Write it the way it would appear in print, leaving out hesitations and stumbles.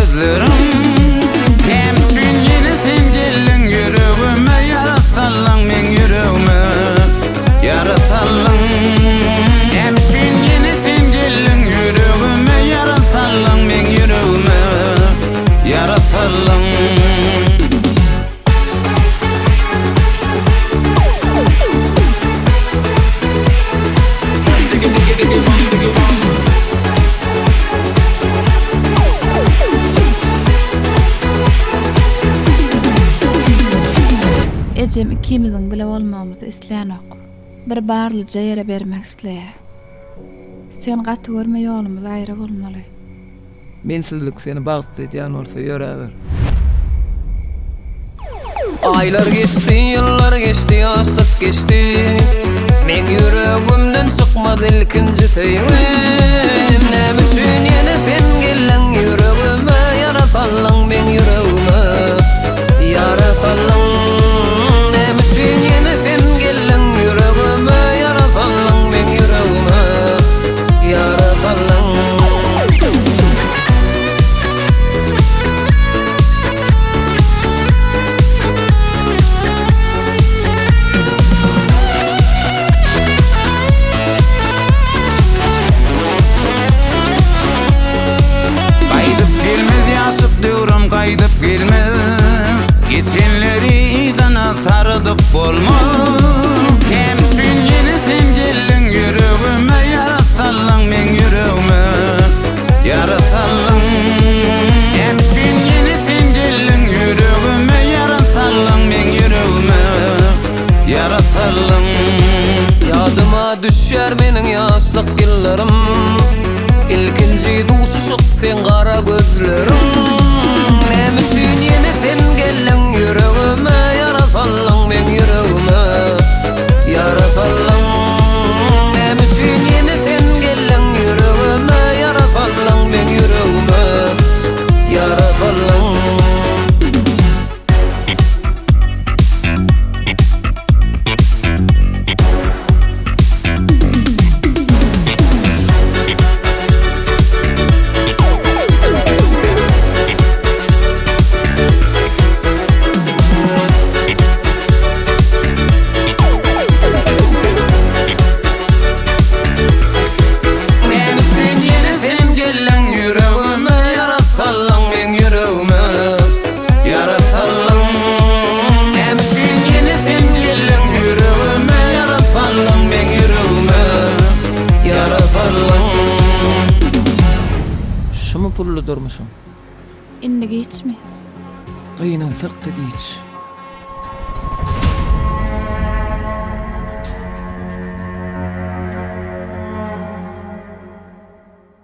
gözlerim. Hemşin yine sen gelin yüreğime, yarasallan men yüreğime, yarasallan. Hemşin yine sen gelin yüreğime, yarasallan men yüreğime, yarasallan. Ecem ikimizin bile olmamızı isleýänok. Bir barlyja ýere bermek isleýär. Sen gaty görme ýolumyz aýra bolmaly. Mensizlik seni bagtlaýan bolsa ýöräber. Aylar geçti, yıllar geçti, ýaşlyk geçti. Men yüregimden çykmady ilkinji seýwim. Näme üçin ýene sen gelen yüregime, yarasallan men yüregime, yarasallan. Näme üçin ýene sen gelen yüregime, yarasallan men yüregime, yarasallan. Kaydıp gelme, geçenleri dana sarıdıp bolma. Hemşin yine sen gelin yüreğime, yarasallan men yüreğime, yarasallan. Hemşin yine sen gelin yüreğime, yarasallan men yüreğime, yarasallan. Yadıma düşer menin ýaşlyk ýyllarym, ilkinji duşuşyk sen gara gözlerim. Näme üçin ýene sen gelen yüregime, yarasallan men yüregime, yarasallan. Näme üçin ýene sen gelen yüregime, yarasallan men yüregime, yarasallan. Şumu pullu durmuşum. Indi geçmi. Gynansak da geç.